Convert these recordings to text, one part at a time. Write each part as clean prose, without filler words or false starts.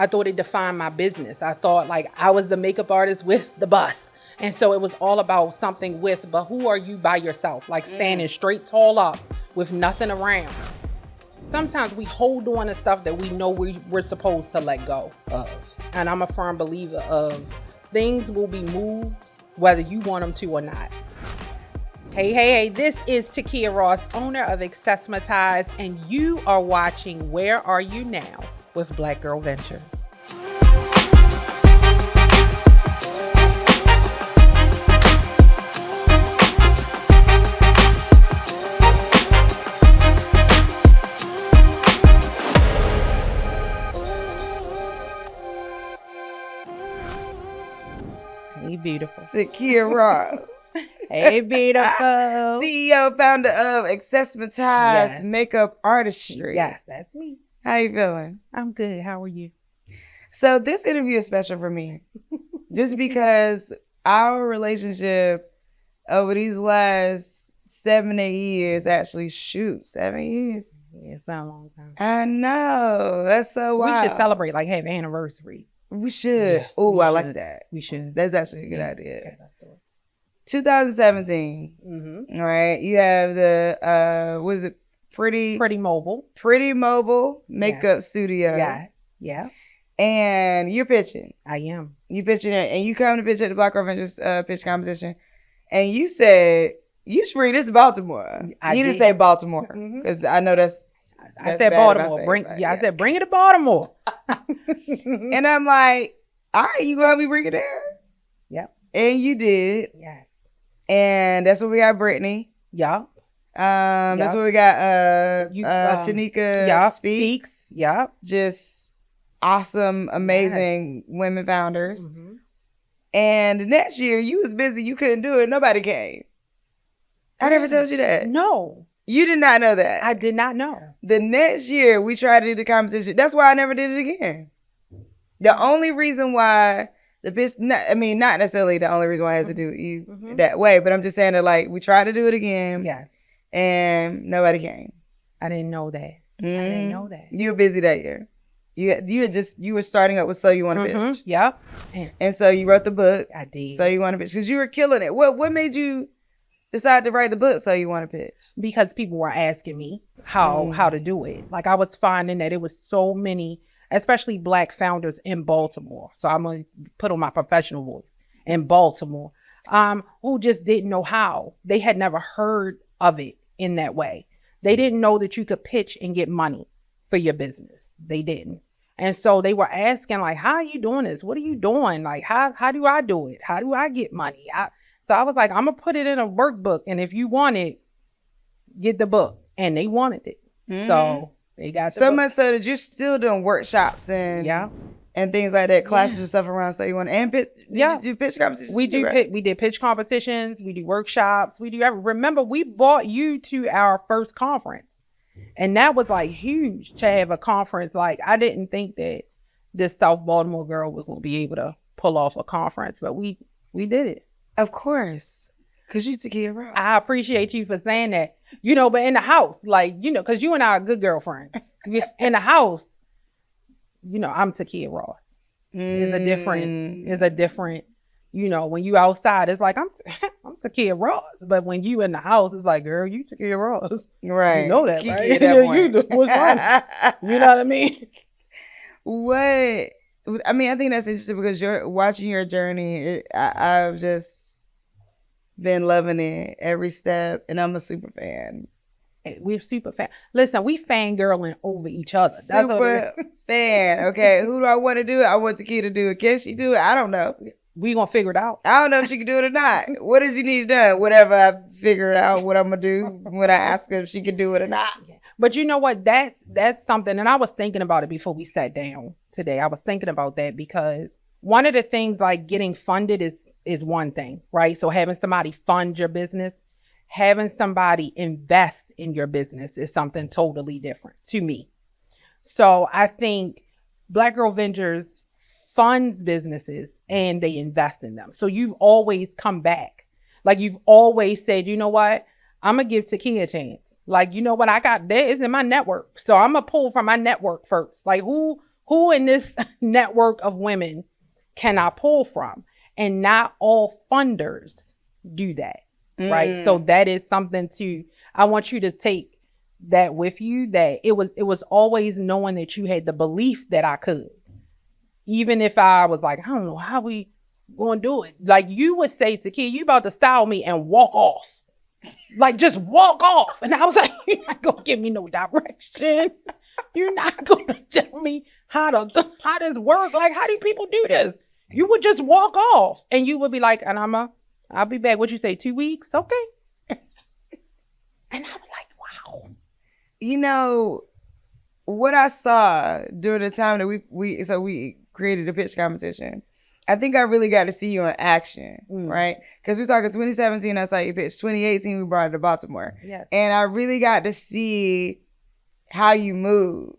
I thought it defined my business. I thought like I was the makeup artist with the bus. And so it was all about something with, but who are you by yourself? Like standing straight tall up with nothing around. Sometimes we hold on to stuff that we know we're supposed to let go of. And I'm a firm believer of things will be moved whether you want them to or not. Hey, this is Takia Ross, owner of Accessmatized, and you are watching Where Are You Now with Black Girl Ventures. Hey, beautiful. Takia Ross. Hey, beautiful. CEO, founder of Accessmatized Makeup Artistry. Yes, that's me. How you feeling? I'm good. How are you? So this interview is special for me. Just because our relationship over these last 7-8 years, 7 years. Yeah, it's been a long time. I know. That's so wild. We should celebrate, like have anniversaries. We should. Yeah, Oh, I like that. We should. That's actually a good idea. Okay, let's do it. 2017. Mm-hmm. All right. You have the what is it? Pretty Mobile makeup studio. Yes. Yeah. And you're pitching. I am. You pitching it, and you come to pitch at the Black Girl Ventures pitch competition, and you said you should bring this to Baltimore. You didn't say Baltimore because I know that's I said Baltimore. I said bring it to Baltimore. And I'm like, all right, you gonna help me bring it there? Yep. And you did. Yes. And that's what we got, Brittany. Yep. That's what we got. Tanika Speaks. Yep. Just awesome, amazing women founders. Mm-hmm. And the next year, you was busy. You couldn't do it. Nobody came. I never told you that. No. You did not know that. I did not know. The next year, we tried to do the competition. That's why I never did it again. The only reason why the pitch, not necessarily the only reason why I has to do you that way, but I'm just saying that like we tried to do it again. Yeah. And nobody came. I didn't know that. I didn't know that. You were busy that year. You were starting up with So You Want to Pitch. Yep. And so you wrote the book. I did. So You Want to Pitch because you were killing it. What made you decide to write the book So You Want to Pitch? Because people were asking me how to do it. Like I was finding that it was so many, especially Black founders in Baltimore. So I'm going to put on my professional voice in Baltimore, who just didn't know how. They had never heard of it in that way. They didn't know that you could pitch and get money for your business. They didn't. And so they were asking like, how are you doing this? What are you doing? Like, how do I do it? How do I get money? So I was like, I'm going to put it in a workbook. And if you want it, get the book. And they wanted it. So they got the so book. much so that you're still doing workshops and things like that, classes and stuff around So You Want to. And did you do pitch competitions? We did pitch competitions. We do workshops. We do everything. Remember, we brought you to our first conference. And that was like huge to have a conference. Like I didn't think that this South Baltimore girl was going to be able to pull off a conference, but we did it. Of course. Because you Takia Ross. I appreciate you for saying that. But in the house, like, because you and I are good girlfriends. In the house, I'm Takia Ross. It's a different, when you outside, it's like, I'm Takia Ross. But when you in the house, it's like, girl, you Takia Ross. Right. You know that, Kiki right? at that point. What's wrong? You know what I mean? I think that's interesting because you're watching your journey. I've just been loving it every step, and I'm a super fan. We're super fan. Listen, we fangirling over each other. Super fan. Okay, who do I want to do it? I want Takia to do it. Can she do it? I don't know. We gonna figure it out. I don't know if she can do it or not. What does she need done? Whatever I figure out what I'm gonna do when I ask her if she can do it or not. But you know what? That's something, and I was thinking about it before we sat down today. I was thinking about that because one of the things like getting funded is one thing, right? So having somebody fund your business, having somebody invest in your business is something totally different to me. So I think Black Girl Ventures funds businesses and they invest in them. So you've always come back. Like you've always said, you know what? I'm going to give Takia a chance. Like, you know what? I got there is in my network. So I'm going to pull from my network first. Like who Who in this network of women can I pull from? And not all funders do that, right? So that is something I want you to take that with you, that it was always knowing that you had the belief that I could. Even if I was like, I don't know how we gonna do it. Like you would say to Takia, you about to style me and walk off. Like just walk off. And I was like, you're not gonna give me no direction. You're not gonna tell me how this work. Like, how do people do this? You would just walk off and you would be like, and I'll be back. What you say, 2 weeks? Okay. And I was like, wow. You know, what I saw during the time that we created a pitch competition, I think I really got to see you in action, right? Because we're talking 2017, I saw you pitch. 2018, we brought it to Baltimore. Yes. And I really got to see how you move.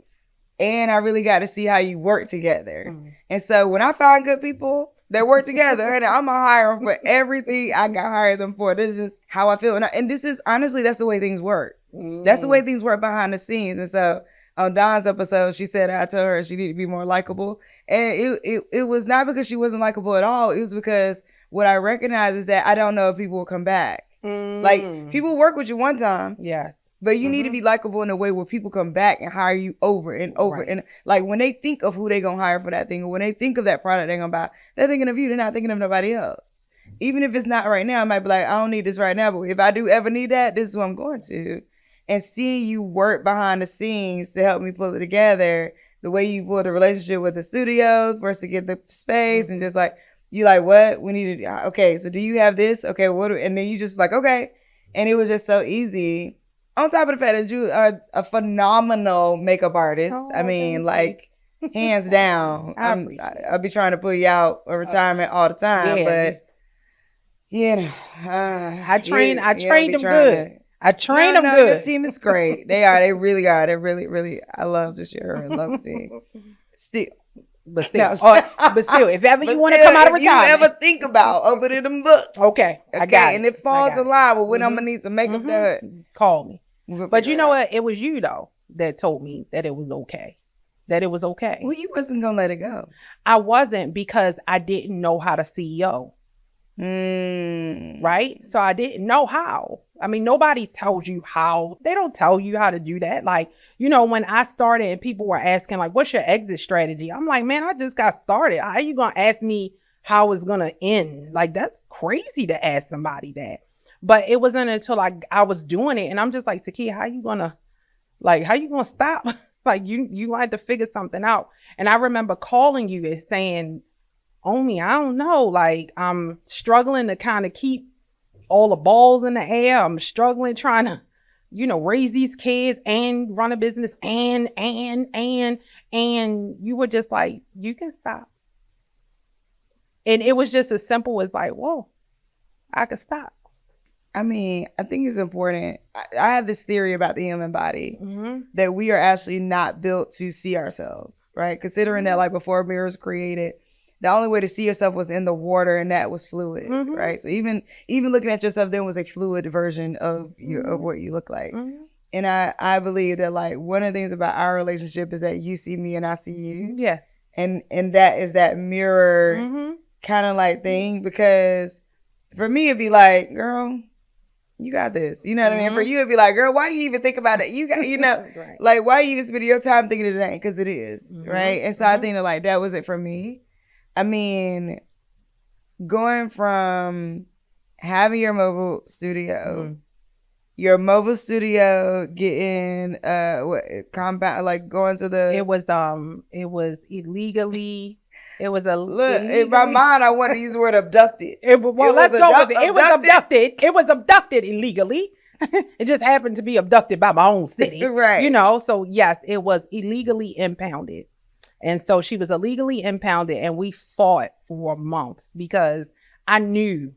And I really got to see how you work together. And so when I find good people that work together, and I'm going to hire them for everything I got hired them for. This is just how I feel. And this is, honestly, that's the way things work. That's the way things work behind the scenes. And so on Dawn's episode, she said, I told her she needed to be more likable. And it was not because she wasn't likable at all. It was because what I recognize is that I don't know if people will come back. Like, people work with you one time. Yes. But you need to be likable in a way where people come back and hire you over and over. Right. And like when they think of who they going to hire for that thing, or when they think of that product they're going to buy, they're thinking of you. They're not thinking of nobody else. Even if it's not right now, I might be like, I don't need this right now. But if I do ever need that, this is what I'm going to. And seeing you work behind the scenes to help me pull it together, the way you pull the relationship with the studios for us to get the space and just like, you like, what? We need to, okay, so do you have this? Okay, what? And then you just like, okay. And it was just so easy. On top of the fact that you are a phenomenal makeup artist. I mean, like, hands down. I'll be trying to pull you out of retirement all the time, but you know, I train them good. I train them good. Your team is great. They are. They really are. They really, really. I love this year. I love the team. But still, if ever you want to come out of retirement, you ever think about opening them books, okay, I got it. And it falls in line with when I'm gonna need some makeup done. Call me. But you know what? It was you though that told me that it was okay. That it was okay. Well, you wasn't gonna let it go. I wasn't, because I didn't know how to CEO. Right? So I didn't know how. I mean, nobody tells you how. They don't tell you how to do that. Like, you know, when I started and people were asking, like, what's your exit strategy? I'm like, man, I just got started. How are you going to ask me how it's going to end? Like, that's crazy to ask somebody that. But it wasn't until I was doing it. And I'm just like, Takia, how you going to stop? Like, you had to figure something out. And I remember calling you and saying, Omi, I don't know. Like, I'm struggling to kind of keep all the balls in the air. I'm struggling trying to, you know, raise these kids and run a business and you were just like, you can stop. And it was just as simple as like, whoa, I could stop. I mean, I think it's important. I have this theory about the human body that we are actually not built to see ourselves, right? Considering that like before mirrors created, the only way to see yourself was in the water, and that was fluid, right? So even looking at yourself then was a fluid version of of what you look like. And I believe that like one of the things about our relationship is that you see me and I see you. Yes. And that is that mirror kind of like thing, because for me it'd be like, girl, you got this. You know what I mean? For you it'd be like, girl, why you even think about it? You got, you know, right. Like why you even spend your time thinking it ain't? Because it is, right? And so I think that like that was it for me. I mean, going from having your mobile studio getting compound, like going to the. It was illegally. It was in my mind, I want to use the word abducted. Let's go with it. It was abducted. It was abducted illegally. It just happened to be abducted by my own city, right? You know, so yes, it was illegally impounded. And so she was illegally impounded, and we fought for months because I knew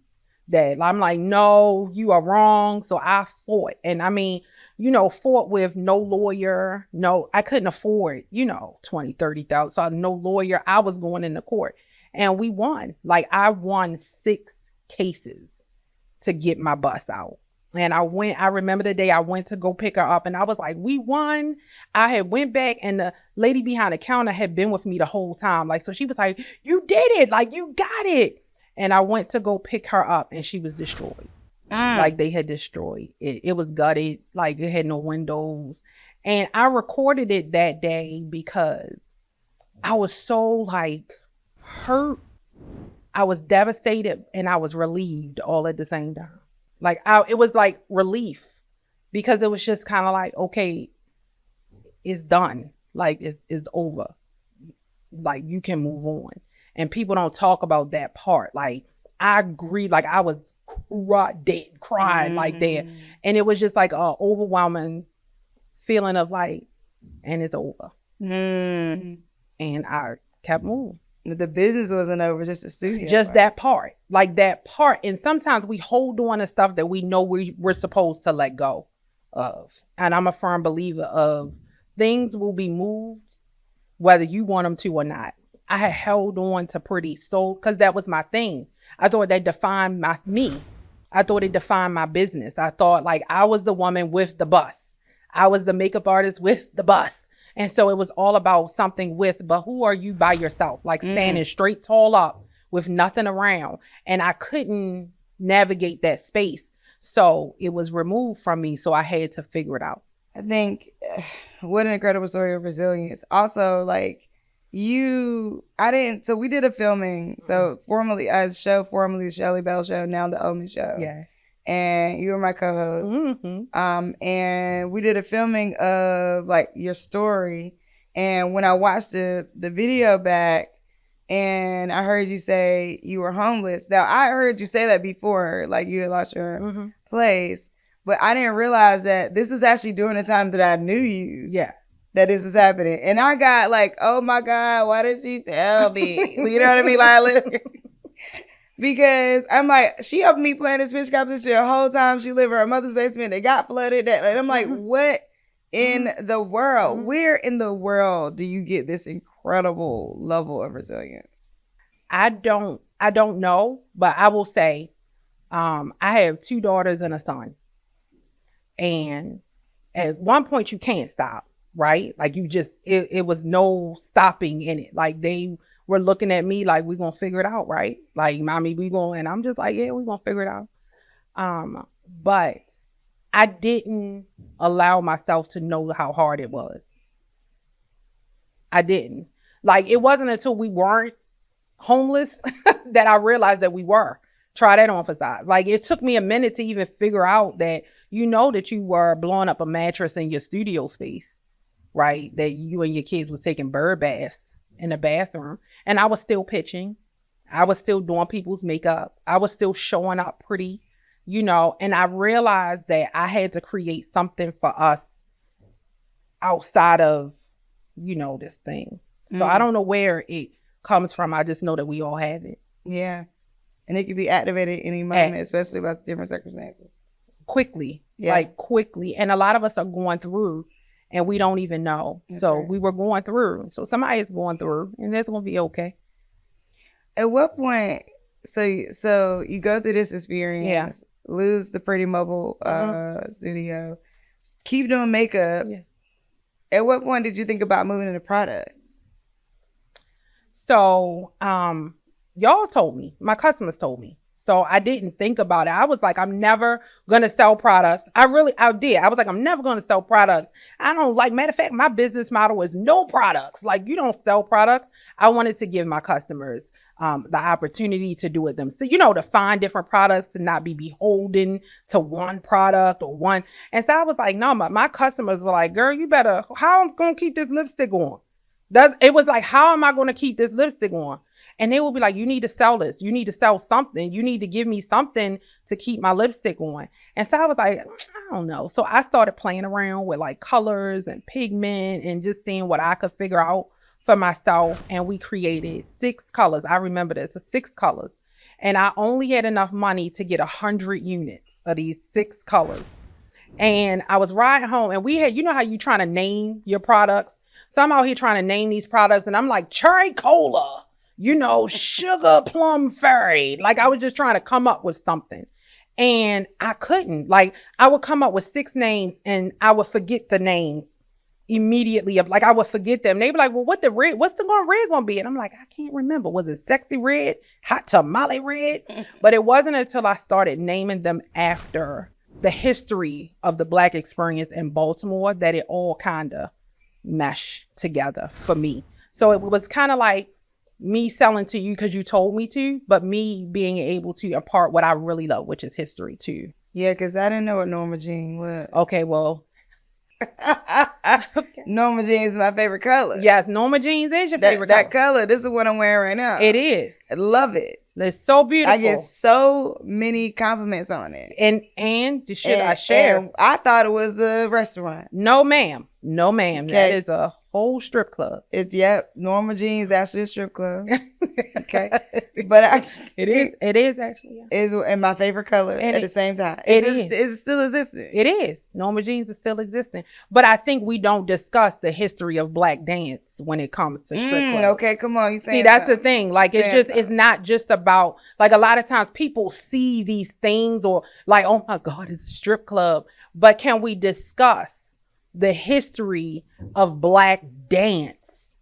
that. I'm like, no, you are wrong. So I fought. And I mean, you know, fought with no lawyer. No, I couldn't afford, you know, 20, 30,000. So no lawyer. I was going into court and we won. Like I won 6 cases to get my bus out. And I remember the day I went to go pick her up and I was like, we won. I had went back and the lady behind the counter had been with me the whole time. Like, so she was like, you did it. Like, you got it. And I went to go pick her up and she was destroyed. Like they had destroyed it. It was gutted. Like it had no windows. And I recorded it that day because I was so like hurt. I was devastated and I was relieved all at the same time. Like it was like relief because it was just kind of like, okay, it's done. Like it's over. Like you can move on. And people don't talk about that part. Like I agree. Like I was crying like that. And it was just like a overwhelming feeling of like, and it's over. And I kept moving. The business wasn't over, just the studio. Just part. That part. Like that part. And sometimes we hold on to stuff that we know we're supposed to let go of. And I'm a firm believer of things will be moved whether you want them to or not. I had held on to pretty so because that was my thing. I thought that defined me. I thought it defined my business. I thought like I was the woman with the bus. I was the makeup artist with the bus. And so it was all about something but who are you by yourself? Like standing straight tall up with nothing around. And I couldn't navigate that space. So it was removed from me. So I had to figure it out. I think what an incredible story of resilience. Also, like so we did a filming. So formerly the Shelley Bell Show, now the Omi Show. Yeah. And you were my co-host. And we did a filming of like your story. And when I watched the video back and I heard you say you were homeless. Now I heard you say that before, like you had lost your place, but I didn't realize that this was actually during the time that I knew you. Yeah. That this was happening. And I got like, oh my God, why did she tell me? You know what I mean? Like literally. Because I'm like, she helped me plan this fish competition the whole time she lived in her mother's basement. It got flooded. And I'm like, what in the world? Where in the world do you get this incredible level of resilience? I don't know, but I will say, I have 2 daughters and a son. And at one point you can't stop, right? Like you just, it was no stopping in it. Like they were looking at me like, we're going to figure it out, right? Like, mommy, and I'm just like, yeah, we're going to figure it out. But I didn't allow myself to know how hard it was. I didn't. Like, it wasn't until we weren't homeless that I realized that we were. Try that on for size. Like, it took me a minute to even figure out that that you were blowing up a mattress in your studio space, right? That you and your kids was taking bird baths in the bathroom. And I was still pitching. I was still doing people's makeup. I was still showing up pretty, and I realized that I had to create something for us outside of, this thing. So I don't know where it comes from. I just know that we all have it. Yeah. And it can be activated any moment, especially about different circumstances. Quickly. Yeah. Like quickly. And a lot of us are going through and we don't even know. That's right. We were going through. So somebody is going through and that's going to be okay. At what point, so you go through this experience, lose the pretty mobile studio, keep doing makeup. Yeah. At what point did you think about moving into products? So, y'all told me, my customers told me. So I didn't think about it. I was like, I'm never going to sell products. I did. I was like, I'm never going to sell products. I don't like, matter of fact, my business model is no products. Like you don't sell products. I wanted to give my customers the opportunity to do it themselves, to find different products, to not be beholden to one product or one. And so I was like, no, my customers were like, girl, you better, how am I going to keep this lipstick on? It was like, how am I going to keep this lipstick on? And they will be like, you need to sell this. You need to sell something. You need to give me something to keep my lipstick on. And so I was like, I don't know. So I started playing around with like colors and pigment and just seeing what I could figure out for myself. And we created 6 colors. I remember this, 6 colors. And I only had enough money to get 100 units of these 6 colors. And I was riding home and we had, how you trying to name your products? So I'm out here trying to name these products and I'm like, cherry cola. Sugar plum fairy. Like I was just trying to come up with something. And I couldn't. Like, I would come up with 6 names and I would forget the names immediately. Like, I would forget them. They'd be like, well, what's the red gonna be? And I'm like, I can't remember. Was it sexy red? Hot tamale red? But it wasn't until I started naming them after the history of the Black experience in Baltimore that it all kind of meshed together for me. So it was kind of like me selling to you because you told me to, but me being able to impart what I really love, which is history too. Yeah, because I didn't know what Norma Jean was. Okay, well. Norma Jean is my favorite color. Yes, Norma Jeans is your favorite color. That color, this is what I'm wearing right now. It is. I love it. It's so beautiful. I get so many compliments on it. And the shit I share. And I thought it was a restaurant. No, ma'am. No, ma'am. Okay. That is a whole strip club. Norma Jean's actually a strip club. Okay. But it is actually. Yeah. Is in my favorite color at the same time. It's still existing. It is. Norma Jeans is still existing. But I think we don't discuss the history of Black dance when it comes to strip clubs. Okay, come on. See, that's the thing. Like, it's not just about, like, a lot of times people see these things or like, oh my God, it's a strip club. But can we discuss the history of Black dance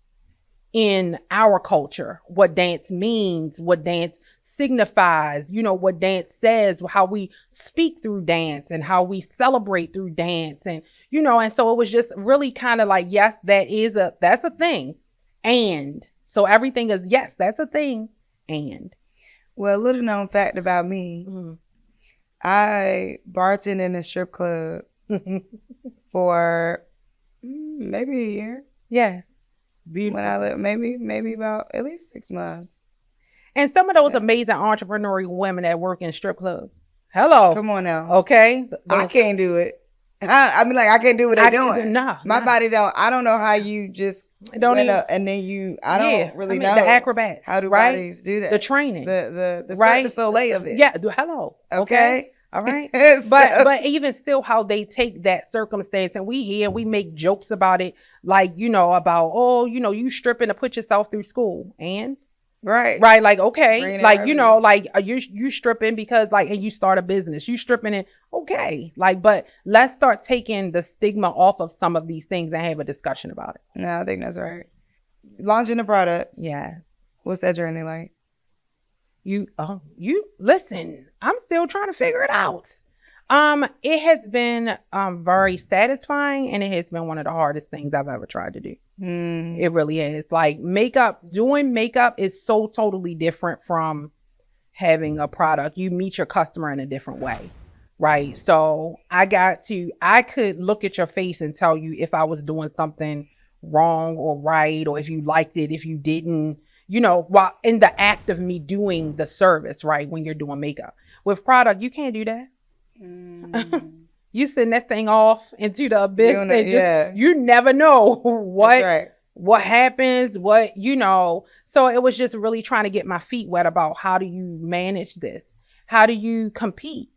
in our culture? What dance means, what dance signifies, what dance says, how we speak through dance and how we celebrate through dance. And, and so it was just really kind of like, yes, that's a thing. And so everything is, yes, that's a thing. And. Well, a little known fact about me, I bartended in a strip club for maybe a year. Yeah. Beautiful. When I lived, maybe about at least 6 months. And some of those amazing entrepreneurial women that work in strip clubs. Hello. Come on now. Okay. I can't do it. I mean, like, I can't do what they're doing. My body don't. I don't know how you just don't even, and then you. I don't really know the acrobat. How do bodies do that? The training. The Cirque du Soleil of it. Yeah. Hello. Okay. All right. But even still, how they take that circumstance and we make jokes about it, like, about, you stripping to put yourself through school. And right, like, okay, like, like, you stripping because, like, and you start a business, you stripping it, okay, like, but let's start taking the stigma off of some of these things and have a discussion about it. No, I think that's right. Launching the products. Yeah. What's that journey like? You listen, I'm still trying to figure it out. It has been very satisfying, and it has been one of the hardest things I've ever tried to do. It really is. Like, doing makeup is so totally different from having a product. You meet your customer in a different way, right? So I could look at your face and tell you if I was doing something wrong or right, or if you liked it, if you didn't, while in the act of me doing the service, right? When you're doing makeup. With product, you can't do that. You send that thing off into the abyss and you never know what happens, So it was just really trying to get my feet wet about how do you manage this? How do you compete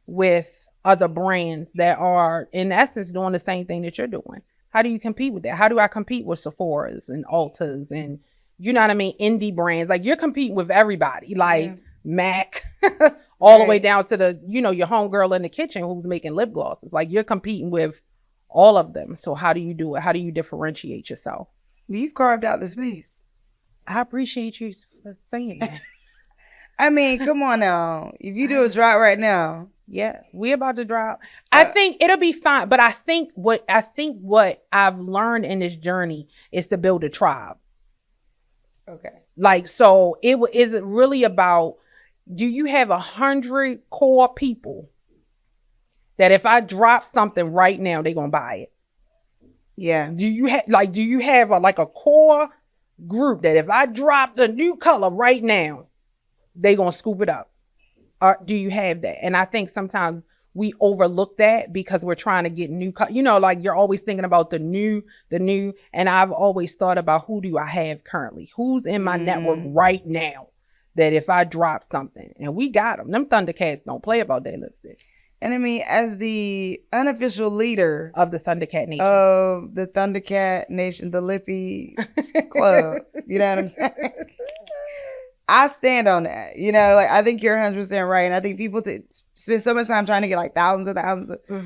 with other brands that are, in essence, doing the same thing that you're doing? How do you compete with that? How do I compete with Sephora's and Ulta's and, indie brands? Like, you're competing with everybody, like MAC, all the way down to the, your homegirl in the kitchen who's making lip glosses. Like, you're competing with all of them. So how do you do it? How do you differentiate yourself? You've carved out the space. I appreciate you for saying that. I mean, come on now. If you do a drop right now. Yeah, we about to drop. I think it'll be fine. But I think what I've learned in this journey is to build a tribe. Okay. Like, so is it really about, do you have 100 core people that if I drop something right now, they're going to buy it? Yeah. Do you have a core group that if I drop the new color right now, they going to scoop it up? Or do you have that? And I think sometimes we overlook that because we're trying to get new, like, you're always thinking about the new. And I've always thought about, who do I have currently? Who's in my network right now that if I drop something, and we got them Thundercats don't play about that lipstick. And I mean, as the unofficial leader of the Thundercat Nation, the Lippy Club, you know what I'm saying? I stand on that. You know, like I think you're 100% right. And I think people spend so much time trying to get like thousands of,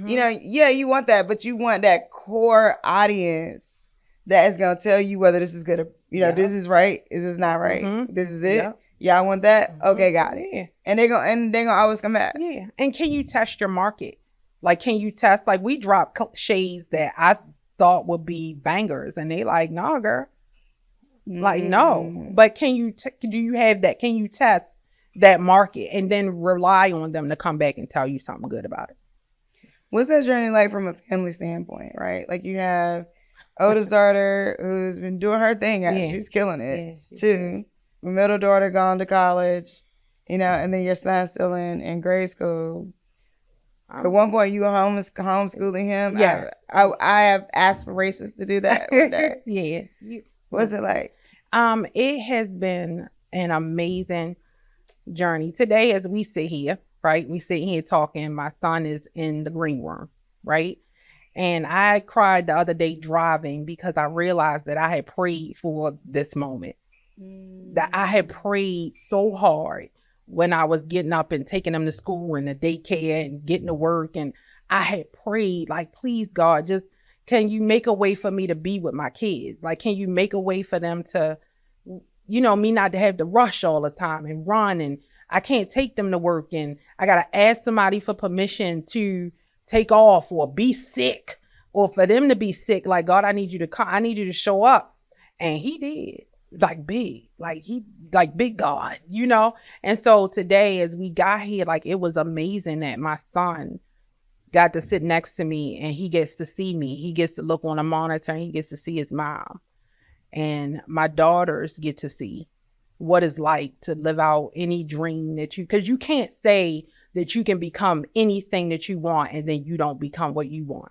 you know, yeah, you want that, but you want that core audience that is going to tell you whether this is good or, you know, this is right. Is this not right? This is it. Y'all want that? Okay, got it. Yeah. And they're gonna always come back. Yeah. And can you test your market? Like, can you test, like we dropped shades that I thought would be bangers and they like, nah, girl. Like, no, but can you, do you have that? Can you test that market and then rely on them to come back and tell you something good about it? What's that journey like from a family standpoint, right? Like you have oldest daughter who's been doing her thing. She's killing it too. Middle daughter gone to college, you know, and then your son's still in grade school. At one point you were homeschooling him. Yeah. I have aspirations to do that one day. Yeah. What's it like? It has been an amazing journey. Today, as we sit here, right? We sitting here talking. My son is in the green room, right? And I cried the other day driving because I realized that I had prayed for this moment. That I had prayed so hard when I was getting up and taking them to school and the daycare and getting to work. And I had prayed like, please, God, just can you make a way for me to be with my kids? Like, can you make a way for them to, you know, me not to have to rush all the time and run, and I can't take them to work and I got to ask somebody for permission to take off or be sick or for them to be sick. Like, God, I need you to come. I need you to show up. And he did, like big, like big God, you know? And so today as we got here, like it was amazing that my son got to sit next to me and he gets to see me. He gets to look on a monitor and he gets to see his mom. And my daughters get to see what it's like to live out any dream that because you can't say that you can become anything that you want and then you don't become what you want.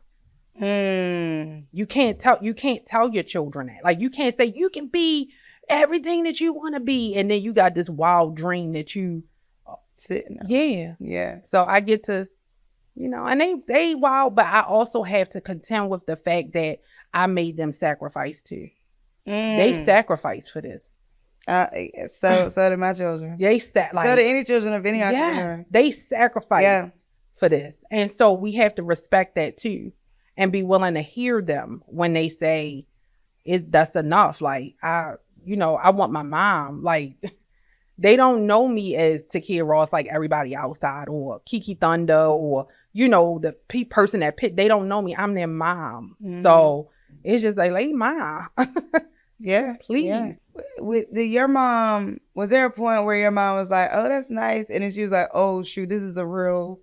You can't tell your children that. Like, you can't say you can be everything that you want to be and then you got this wild dream that you sitting. Yeah. So I get to, you know, and they wild, but I also have to contend with the fact that I made them sacrifice too. They sacrificed for this. So did my children. So did any children of any entrepreneur. They sacrificed for this. And so we have to respect that too and be willing to hear them when they say that's enough. Like, I want my mom. Like, they don't know me as Takia Ross like everybody outside or Kiki Thunder or, you know, the person that they don't know me. I'm their mom. So it's just like mom. Yeah, please. Yeah. Your mom, was there a point where your mom was like, oh, that's nice, and then she was like, oh shoot, this is a real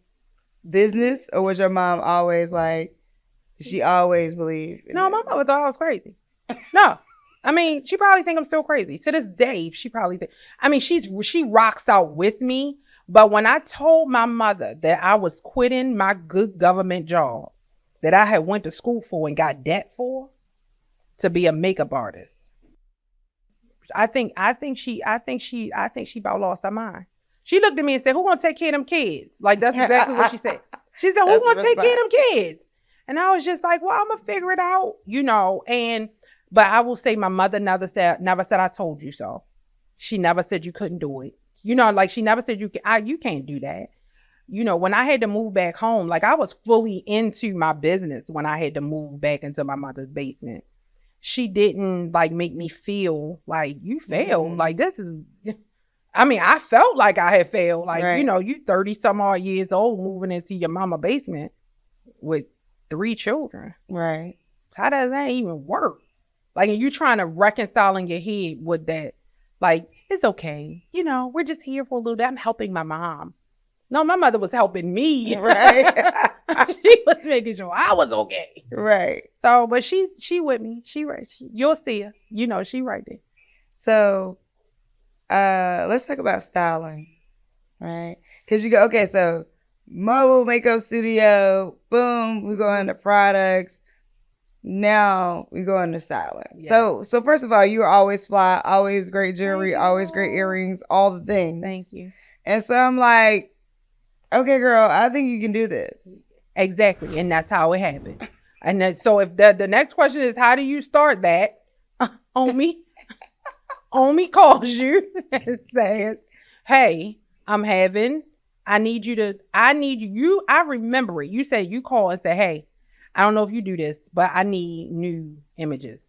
business? Or was your mom always like, she always believed? No, my mother thought I was crazy. No. I mean, she probably think I'm still crazy. To this day, she probably think. I mean, she rocks out with me. But when I told my mother that I was quitting my good government job that I had went to school for and got debt for to be a makeup artist, I think she about lost her mind. She looked at me and said, "Who gonna take care of them kids?" Like, that's exactly what she said. She said, "Who gonna take care of them kids?" And I was just like, "Well, I'm gonna figure it out, you know." But I will say, my mother never said I told you so. She never said you couldn't do it. You know, like she never said you can't do that. You know, when I had to move back home, like I was fully into my business when I had to move back into my mother's basement. She didn't like make me feel like you failed. Like, this is, I mean, I felt like I had failed. Like, you know, you 30 some odd years old moving into your mama basement with 3 children. Right. How does that even work? Like, and you trying to reconcile in your head with that. Like, it's okay. You know, we're just here for a little bit. I'm helping my mom. No, my mother was helping me. Right. She was making sure I was okay. Right. So, but she with me. You'll see her. You know, she right there. So, let's talk about styling, right? Because you go, okay, so mobile makeup studio, boom, we go into products. Now we go into styling. Yeah. So first of all, you were always fly, always great jewelry, always great earrings, all the things. Thank you. And so I'm like, okay, girl, I think you can do this. Exactly. And that's how it happened. And then, so if the next question is, how do you start that, Omi? Omi calls you and says, hey, I need you. I remember it. You said you call and say, hey, I don't know if you do this, but I need new images.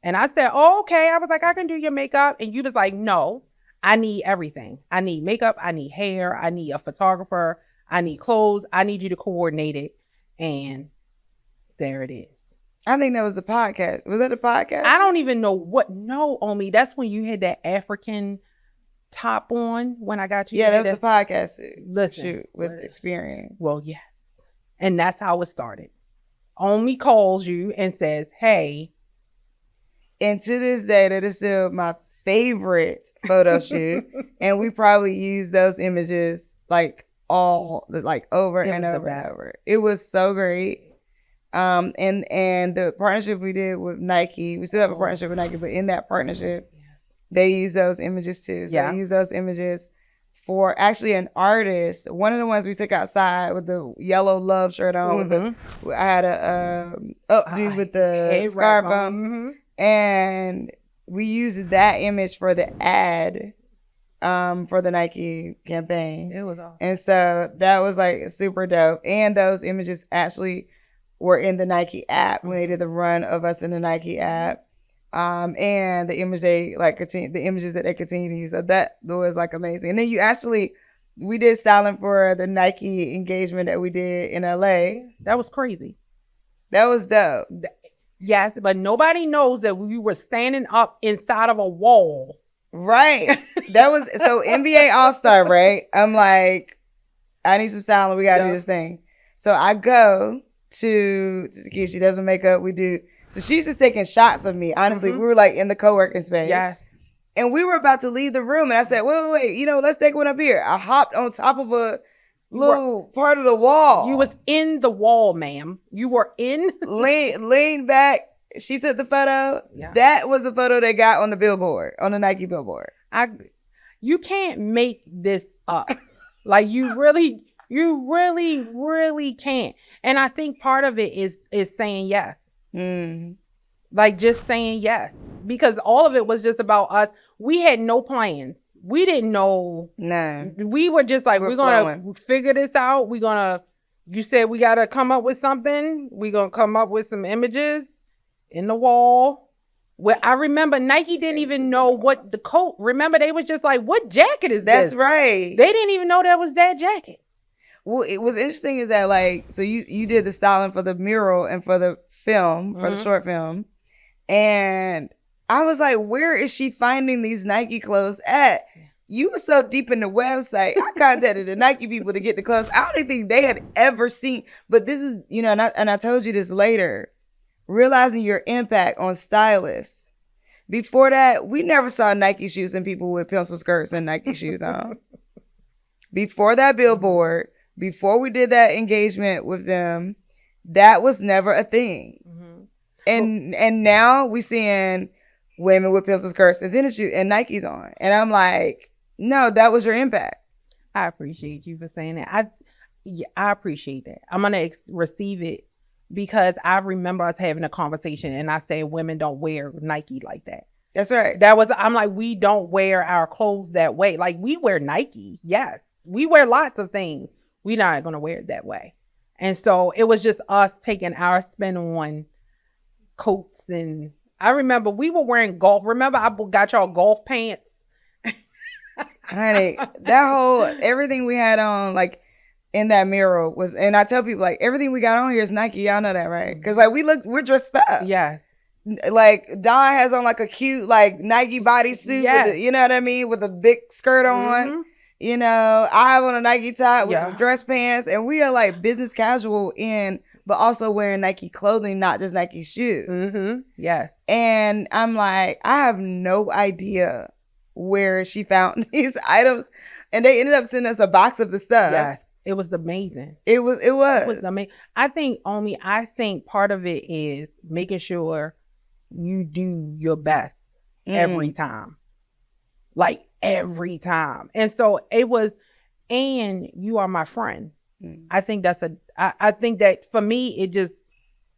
And I said, oh, okay. I was like, I can do your makeup. And you was like, no, I need everything. I need makeup. I need hair. I need a photographer. I need clothes. I need you to coordinate it. And there it is. I think that was the podcast. Was that the podcast? I don't even know what. No, Omi, that's when you had that African top on when I got you. Yeah, that was the podcast. Listen, shoot with Experience. Well, yes. And that's how it started. Omi calls you and says, hey. And to this day, that is still my favorite photo shoot. And we probably use those images like over and over. It was so great. And the partnership we did with Nike, we still have a partnership with Nike, but in that partnership, they use those images too. So they use those images for actually an artist. One of the ones we took outside with the yellow love shirt on, I had a updo with the scarf on. And we used that image for the ad for the Nike campaign. It was awesome. And so that was like super dope. And those images actually were in the Nike app when they did the run of us in the Nike app. And the images that they continue to use. So that was like amazing. And then we did styling for the Nike engagement that we did in LA. That was crazy. That was dope. Yes, but nobody knows that we were standing up inside of a wall. Right. That was so NBA All-Star, right? I'm like, I need some styling. We got to do this thing. So I go to Takia. She does my makeup. We do. So she's just taking shots of me. Honestly, we were like in the co-working space. Yes. And we were about to leave the room. And I said, wait, let's take one up here. I hopped on top of a little part of the wall. You was in the wall, ma'am. You were in. Lean back. She took the photo. Yeah. That was the photo they got on the billboard, on the Nike billboard. You can't make this up. Like you really can't. And I think part of it is saying yes. Like just saying yes. Because all of it was just about us. We had no plans. We didn't know. No. We were just like, we're going to figure this out. You said we got to come up with something. We're going to come up with some images in the wall. Well, I remember Nike didn't even know what the coat. Remember, they was just like, what jacket is this? That's right. They didn't even know that was that jacket. Well, it was interesting is that so you did the styling for the mural and for the film, for the short film. And I was like, where is she finding these Nike clothes at? You were so deep in the website. I contacted the Nike people to get the clothes. I don't think they had ever seen. But this is, and I told you this later, realizing your impact on stylists. Before that, we never saw Nike shoes and people with pencil skirts and Nike shoes on. Before that billboard, before we did that engagement with them, that was never a thing. And now we seeing women with pencil skirts and tennis shoes and Nikes on. And I'm like, no, that was your impact. I appreciate you for saying that. I appreciate that. I'm going to receive it because I remember us having a conversation and I said women don't wear Nike like that. That's right. I'm like, we don't wear our clothes that way. Like we wear Nike. Yes. We wear lots of things. We're not going to wear it that way. And so it was just us taking our spin on coats. And I remember we were wearing golf. Remember I got y'all golf pants? Honey, that whole, everything we had on, like, in that mirror was, and I tell people, like, everything we got on here is Nike. Y'all know that, right? Because, like, we're dressed up. Yeah. Like, Dawn has on, like, a cute, like, Nike bodysuit. Yes. You know what I mean? With a big skirt on. I have on a Nike top with some dress pants. And we are, like, business casual but also wearing Nike clothing, not just Nike shoes. Yes. And I'm like, I have no idea where she found these items. And they ended up sending us a box of the stuff. Yes. It was amazing. It was amazing. I think part of it is making sure you do your best every time. Like every time. And so it was, and you are my friend. I think I think that for me, it just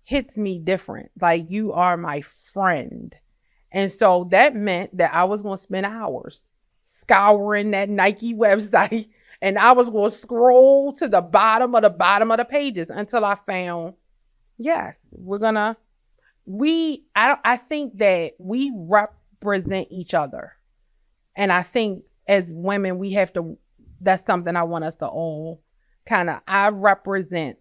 hits me different. Like you are my friend. And so that meant that I was going to spend hours scouring that Nike website, and I was going to scroll to the bottom of the pages until I found, yes, I think that we represent each other. And I think as women, that's something I want us to all I represent.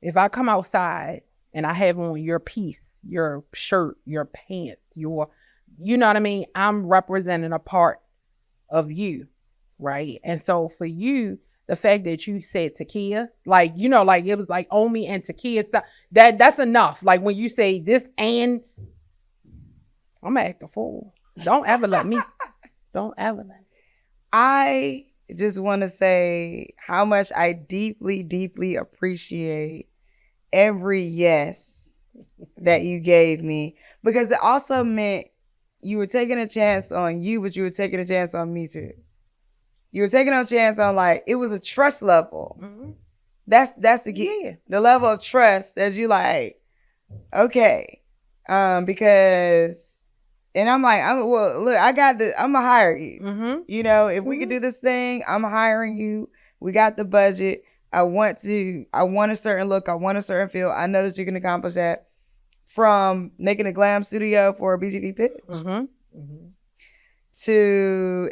If I come outside and I have on your piece, your shirt, your pants, you know what I mean? I'm representing a part of you, right? And so for you, the fact that you said Takia, like, like it was like Omi and Takia stuff, that's enough. Like when you say this, and I'm gonna act a fool. Don't ever let me. I just want to say how much I deeply, deeply appreciate every yes that you gave me, because it also meant you were taking a chance on you, but you were taking a chance on me too. You were taking a chance on, like, it was a trust level. Mm-hmm. That's the key. Yeah. The level of trust that you like, okay. Because, and I'm like, look, I got this, I'm gonna hire you. Mm-hmm. You know, if we could do this thing, I'm hiring you. We got the budget. I want a certain look. I want a certain feel. I know that you can accomplish that, from making a glam studio for a BGV pitch. Mm-hmm. Mm-hmm.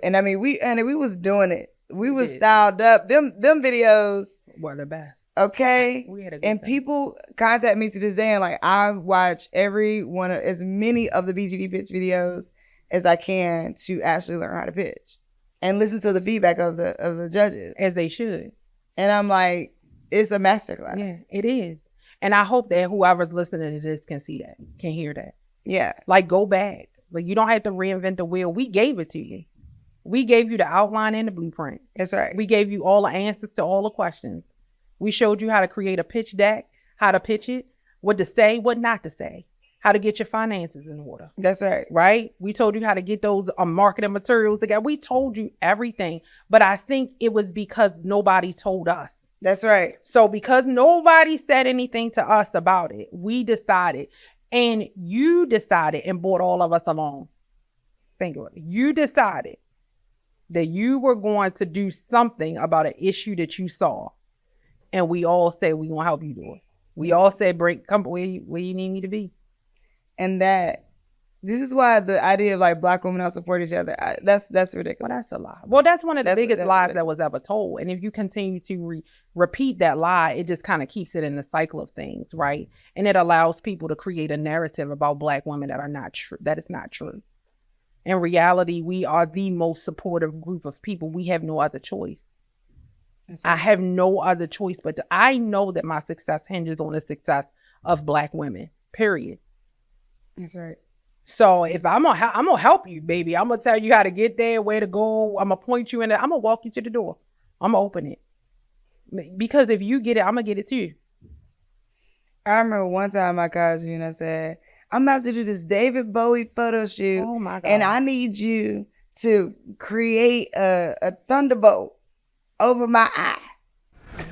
And I mean, we was doing it. We was styled up. Them videos were the best. Okay. We had a good time. People contact me to this day, and like, I watch as many of the BGV pitch videos as I can to actually learn how to pitch and listen to the feedback of the judges. As they should. And I'm like, it's a masterclass. Yeah, it is. And I hope that whoever's listening to this can see that, can hear that. Yeah. Like, go back. Like, you don't have to reinvent the wheel. We gave it to you. We gave you the outline and the blueprint. That's right. We gave you all the answers to all the questions. We showed you how to create a pitch deck, how to pitch it, what to say, what not to say, how to get your finances in order. That's right. Right? We told you how to get those marketing materials together. We told you everything. But I think it was because nobody told us. That's right. So because nobody said anything to us about it, we decided. And you decided and brought all of us along. Think of it. You decided that you were going to do something about an issue that you saw. And we all said, we gonna help you do it. We all said, come where you need me to be. And this is why the idea of like Black women all support each other, that's ridiculous. Well, that's a lie. Well, that's one of the biggest lies ridiculous. That was ever told. And if you continue to repeat that lie, it just kind of keeps it in the cycle of things, right? And it allows people to create a narrative about Black women that are not true. That is not true. In reality, we are the most supportive group of people. We have no other choice. I have no other choice, but I know that my success hinges on the success of Black women, period. That's right. So if I'm gonna help you, baby, I'm gonna tell you how to get there, where to go. I'm gonna point you in there. I'm gonna walk you to the door. I'm gonna open it. Because if you get it, I'm gonna get it too. I remember one time I called you and I said, I'm about to do this David Bowie photo shoot. Oh my God. And I need you to create a Thunderbolt over my eye.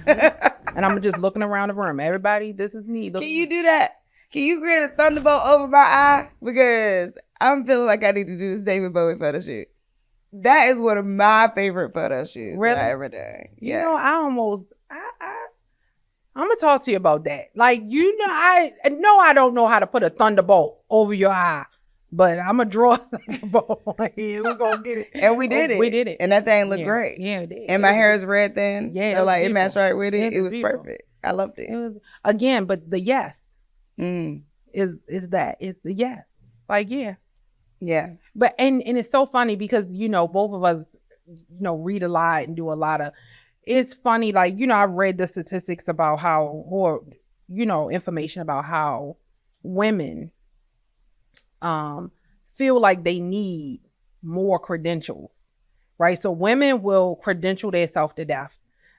And I'm just looking around the room. Everybody, this is me. Can you do that? Can you create a Thunderbolt over my eye? Because I'm feeling like I need to do this David Bowie photo shoot. That is one of my favorite photo shoots that I ever done. Yeah. You know, I'm going to talk to you about that. Like, you know, I don't know how to put a Thunderbolt over your eye. But I'm going to draw a Thunderbolt. We're going to get it. And we did it. We did it. And that thing looked great. Yeah, it did. And my hair is red then. Yeah. So, like, it matched right with it. It was perfect. I loved it. Again, but the yes is that. It's the yes. Like, yeah. Yeah. But, and it's so funny because, you know, both of us, you know, read a lot and do a lot of, it's funny, like, you know, I've read the statistics about how, or, you know, information about how women feel like they need more credentials, right? So women will credential themselves to death.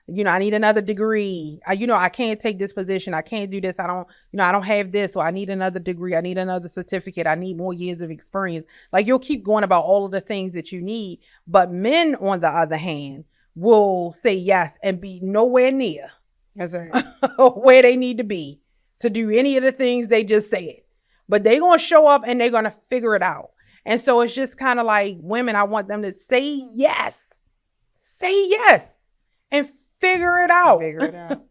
You know, I need another degree. I can't take this position. I can't do this. I don't have this. So I need another degree. I need another certificate. I need more years of experience. Like, you'll keep going about all of the things that you need. But men, on the other hand, will say yes and be nowhere near That's right. where they need to be to do any of the things they just said. but they're going to show up and they're going to figure it out. And so it's just kind of like women, I want them to say yes and figure it out.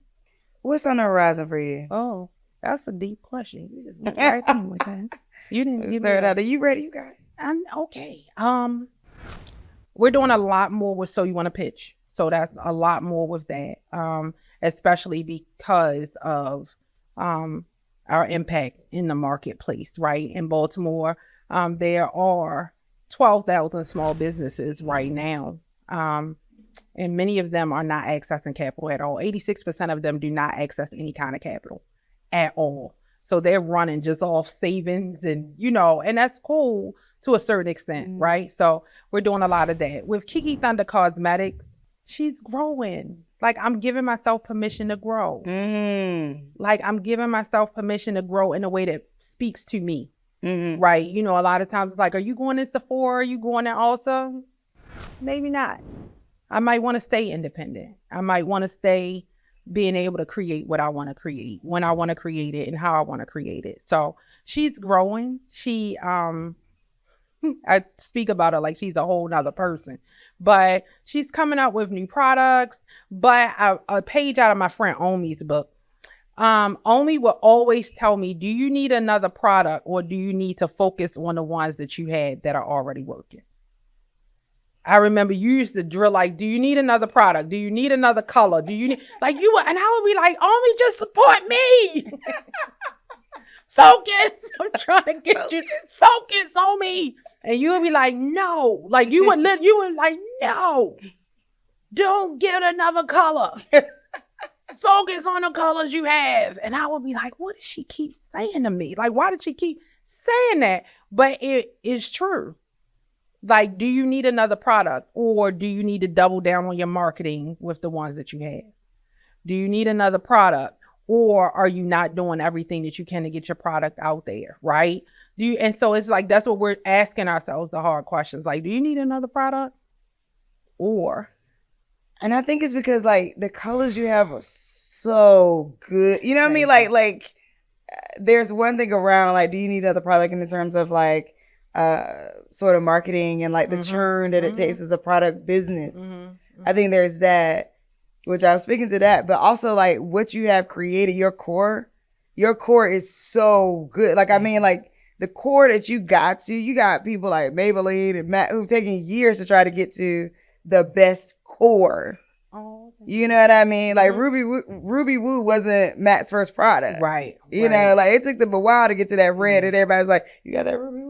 What's on the horizon for you? Oh, that's a deep question. You just went right in with that. You didn't give me that. Are you ready? You got it. I'm okay. We're doing a lot more with So You Want to Pitch. So that's a lot more with that. Especially because of our impact in the marketplace, right? In Baltimore, there are 12,000 small businesses right now. And many of them are not accessing capital at all. 86% of them do not access any kind of capital at all. So they're running just off savings and, and that's cool to a certain extent, right? So we're doing a lot of that. With Kiki Thunder Cosmetics, she's growing. Like, I'm giving myself permission to grow. Like, I'm giving myself permission to grow in a way that speaks to me, right? A lot of times it's like, are you going to Sephora? Are you going to Ulta? Maybe not. I might want to stay independent. I might want to stay being able to create what I want to create, when I want to create it and how I want to create it. So she's growing. She, I speak about her like she's a whole nother person, but she's coming up with new products. But a page out of my friend Omi's book, Omi will always tell me, do you need another product or do you need to focus on the ones that you had that are already working? I remember you used to drill like, do you need another product? Do you need another color? Do you need, like you would, and I would be like, Omi, just support me. Focus. I'm trying to get you focus on me. And you would be like, no. Like you would like, no. Don't get another color. Focus on the colors you have. And I would be like, what does she keep saying to me? Like, why did she keep saying that? But it is true. Like, do you need another product or do you need to double down on your marketing with the ones that you have? Do you need another product or are you not doing everything that you can to get your product out there, right? And so it's like, that's what we're asking ourselves, the hard questions. Like, do you need another product or? And I think it's because like the colors you have are so good. You know what I mean? Like there's one thing around like, do you need another product in terms of like, sort of marketing and like the churn that it takes as a product business. I think there's that, which I was speaking to that, but also like what you have created, your core is so good. Like, I mean, like the core that you got people like Maybelline and Matt who've taken years to try to get to the best core. Oh, you know what I mean? Like Ruby Woo wasn't Matt's first product. Right. You know, like it took them a while to get to that red and everybody was like, you got that Ruby Woo?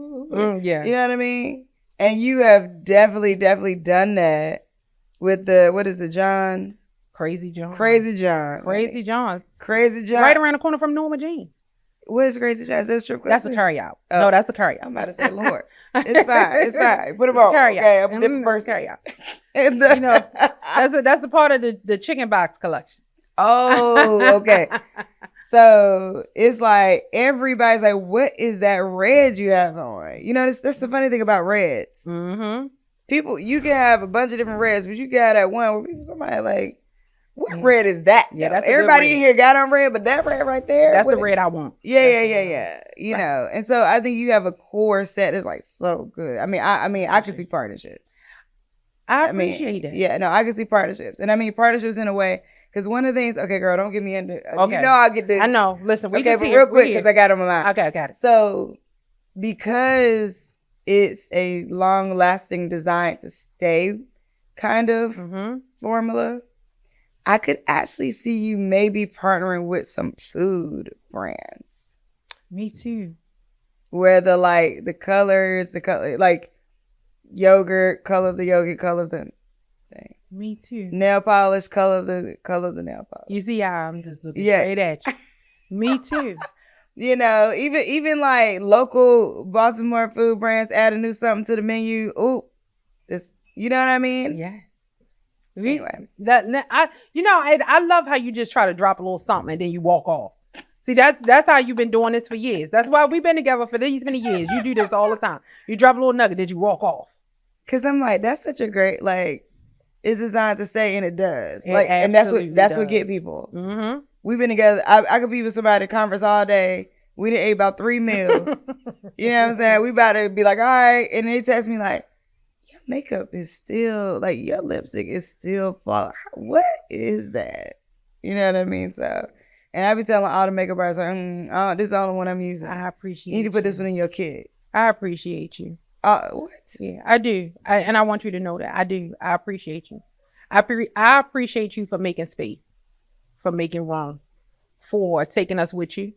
Yeah. You know what I mean? And you have definitely done that with the, what is it, John? Crazy John. Right around the corner from Norma Jean. What is Crazy John? Is that a strip club? That's a carryout. Oh. No, that's a carryout. I'm about to say, Lord. It's fine. Put them on. Carryout. Okay, I'm a different person. Carryout. That's a part of the chicken box collection. Oh, okay. So it's like everybody's like, what is that red you have on? You know, that's the funny thing about reds. People, you can have a bunch of different reds, but you got that one where somebody like, what red is that? Yeah, that's everybody in here got on red, but that red right there, that's the red I want. Yeah. You know, and so I think you have a core set that's like so good. I mean, I can see partnerships. I appreciate it. Yeah, no, I can see partnerships, and I mean partnerships in a way. Because one of the things, okay, girl, don't get me into. Okay. You know, I'll get this. I know. Listen, we okay, but real quick, because I got it on my mind. Okay, I got it. So, because it's a long-lasting design to stay kind of formula, I could actually see you maybe partnering with some food brands. Me too. Where the colors, like yogurt, color of the yogurt, color of the thing. Me too. Nail polish, color of the nail polish. You see how I'm just looking straight at you. Me too. You know, even like local Baltimore food brands add a new something to the menu. Ooh, this, you know what I mean? Yeah. Anyway, I love how you just try to drop a little something and then you walk off. See, that's how you've been doing this for years. That's why we've been together for these many years. You do this all the time. You drop a little nugget, then you walk off. Cause I'm like, that's such a great it's designed to stay, and it does. And that's what get people. We've been together. I could be with somebody at conference all day, We done ate about 3 meals. You know what I'm saying? We about to be like, all right. And they text me like, your makeup is still, like, your lipstick is still falling. What is that? You know what I mean? So, and I be telling all the makeup artists, like, this is the only one I'm using. I appreciate you need to put this one in your kit. I appreciate you. What? Yeah, I do. And I want you to know that. I do. I appreciate you. I appreciate you for making space, for making room, for taking us with you,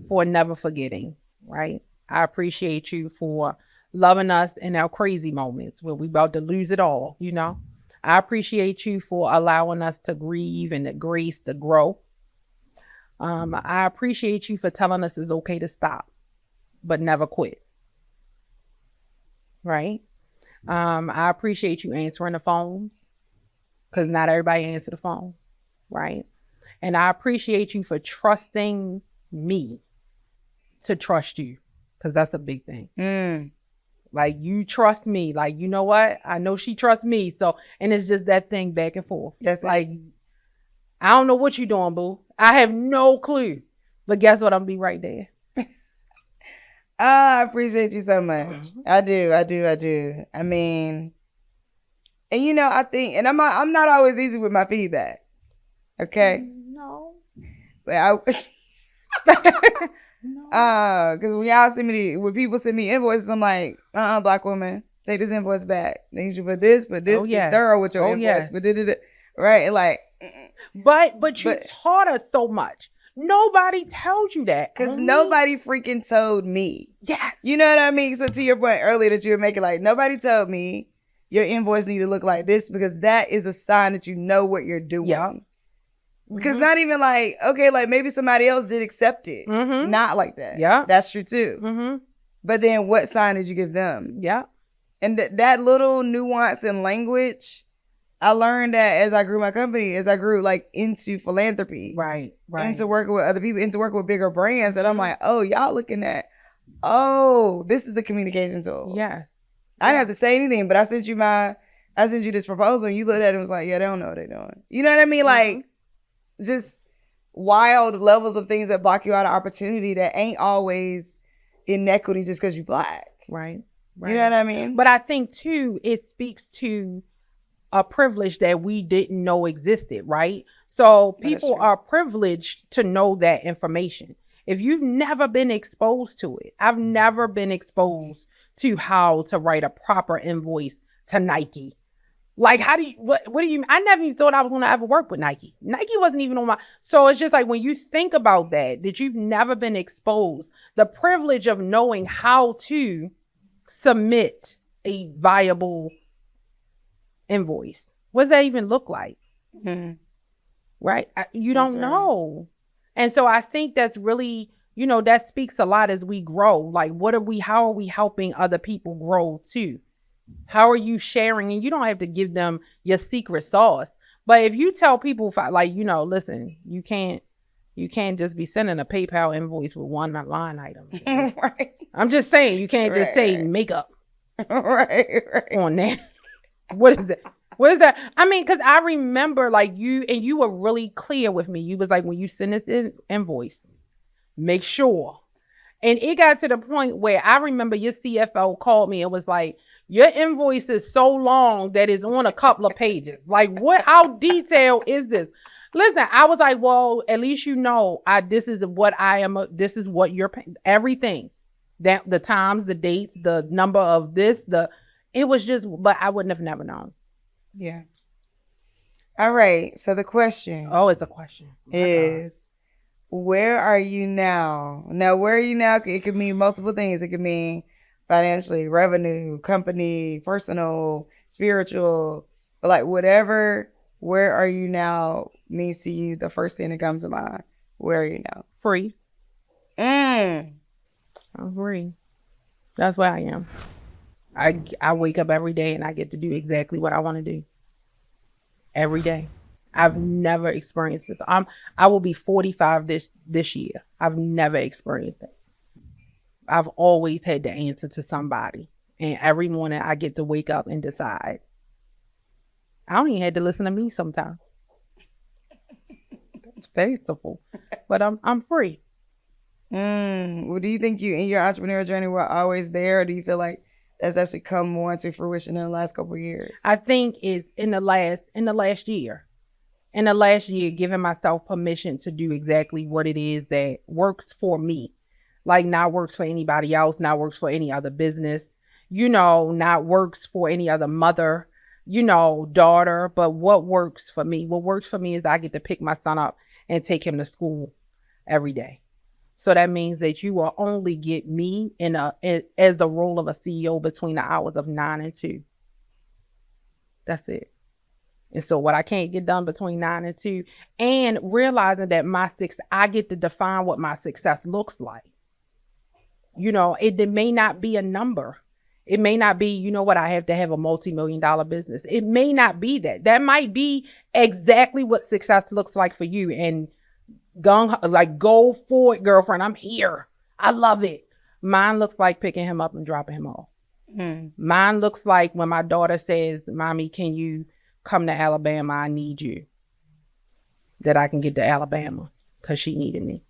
for never forgetting, right? I appreciate you for loving us in our crazy moments when we about to lose it all, you know? I appreciate you for allowing us to grieve and the grace to grow. I appreciate you for telling us it's okay to stop, but never quit. Right? I appreciate you answering the phones because not everybody answers the phone. Right? And I appreciate you for trusting me to trust you because that's a big thing. Like, you trust me. Like, you know what? I know she trusts me. So, and it's just that thing back and forth. That's like, I don't know what you're doing, boo. I have no clue. But guess what? I'm be right there. I appreciate you so much. I do. I mean, and you know, I think, and I'm not always easy with my feedback. Okay. No. But I, No. because when people send me invoices, I'm like, black woman, take this invoice back. They need you for this, Oh, yeah. be thorough with your invoice. Yeah. But right, and like, but you taught us so much. Nobody tells you that. Because nobody freaking told me. Yeah. You know what I mean? So to your point earlier that you were making, like, nobody told me your invoice need to look like this, because that is a sign that you know what you're doing. Yeah. Because not even like, okay, like maybe somebody else did accept it. Not like that. Yeah. That's true too. But then what sign did you give them? Yeah. And that little nuance in language, I learned that as I grew my company, as I grew like into philanthropy. Right. Into working with other people, into working with bigger brands. And I'm like, oh, y'all looking at, this is a communication tool. Yeah. I didn't have to say anything, but I sent you this proposal and you looked at it and was like, yeah, they don't know what they're doing. You know what I mean? Like, just wild levels of things that block you out of opportunity that ain't always inequity just because you Black. Right. You know what I mean? But I think too, it speaks to a privilege that we didn't know existed, right? So people are privileged to know that information. If you've never been exposed to it, I've never been exposed to how to write a proper invoice to Nike. Like, how do you, what do you, I never even thought I was going to ever work with Nike. Nike wasn't even on my, so it's just like when you think about that you've never been exposed, the privilege of knowing how to submit a viable invoice. What does that even look like? Right? You don't know. And so I think that's really, that speaks a lot as we grow. Like, how are we helping other people grow too? How are you sharing? And you don't have to give them your secret sauce. But if you tell people, like, listen, you can't just be sending a PayPal invoice with one line item. Right. I'm just saying, you can't just say makeup. Right. On that. What is that? What is that? I mean, because I remember like you were really clear with me. You was like, when you send this invoice, make sure. And it got to the point where I remember your CFO called me and was like, your invoice is so long that it's on a couple of pages. Like, how detailed is this? Listen, I was like, well, at least this is what I am. This is what you're paying. Everything. That the times, the dates, the number of this, it was just, but I wouldn't have never known. Yeah. All right. So the question. Oh, it's a question. Is where are you now? Now, where are you now? It could mean multiple things. It could mean financially, revenue, company, personal, spiritual, but like whatever, where are you now means to you, the first thing that comes to mind. Where are you now? Free. I'm free. That's where I am. I wake up every day and I get to do exactly what I want to do. Every day. I've never experienced this. I will be 45 this year. I've never experienced it. I've always had to answer to somebody. And every morning I get to wake up and decide. I don't even have to listen to me sometimes. It's faithful. But I'm free. Well, do you think you in your entrepreneurial journey were always there, or do you feel like that's actually come more into fruition in the last couple of years? I think it's in the last year. In the last year, giving myself permission to do exactly what it is that works for me. Like not works for anybody else, not works for any other business, not works for any other mother, daughter, but what works for me. What works for me is I get to pick my son up and take him to school every day. So that means that you will only get me as the role of a CEO between the hours of 9 and 2. That's it. And so what I can't get done between 9 and 2, and realizing that I get to define what my success looks like. It may not be a number. It may not be, I have to have a multi-million-dollar business. It may not be that. That might be exactly what success looks like for you. And go for it, girlfriend. I'm here. I love it. Mine looks like picking him up and dropping him off. Mine looks like when my daughter says, Mommy, can you come to Alabama? I need you. That I can get to Alabama because she needed me.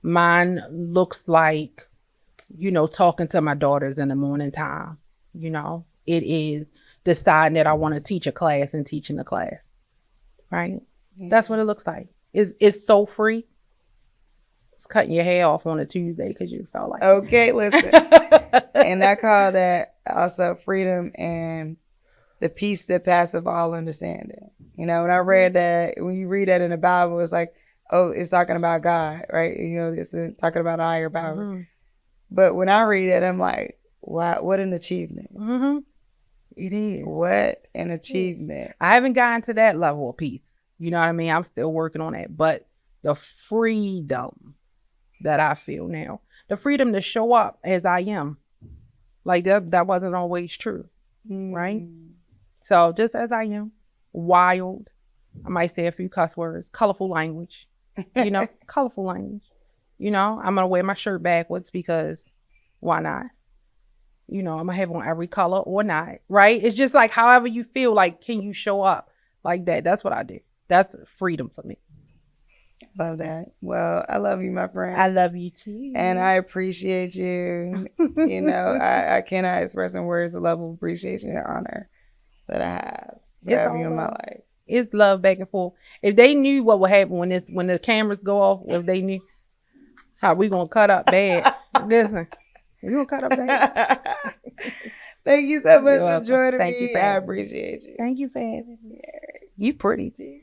Mine looks like, talking to my daughters in the morning time. It is deciding that I want to teach a class and teaching the class. Right? Yeah. That's what it looks like. It's so free. It's cutting your hair off on a Tuesday because you felt like okay, listen. And I call that also freedom and the peace that passeth all understanding. When I read that, when you read that in the Bible, it's like, oh, it's talking about God, right? It's talking about a higher power. Mm-hmm. But when I read it, I'm like, wow, what an achievement. Mm-hmm. It is. What an achievement. I haven't gotten to that level of peace. You know what I mean? I'm still working on that. But the freedom that I feel now, the freedom to show up as I am, like that wasn't always true, right? So just as I am, wild, I might say a few cuss words, colorful language, colorful language. I'm going to wear my shirt backwards because why not? I'm going to have on every color or not, right? It's just like however you feel, like, can you show up like that? That's what I do. That's freedom for me. Love that. Well, I love you, my friend. I love you too. And I appreciate you. I cannot express in words the level of appreciation and honor that I have for having you in my life. It's love back and forth. If they knew what would happen when the cameras go off, if they knew how we gonna cut up bad. Listen, we gonna cut up bad. Thank you so much for joining me. I appreciate you. Thank you for having me. You pretty too.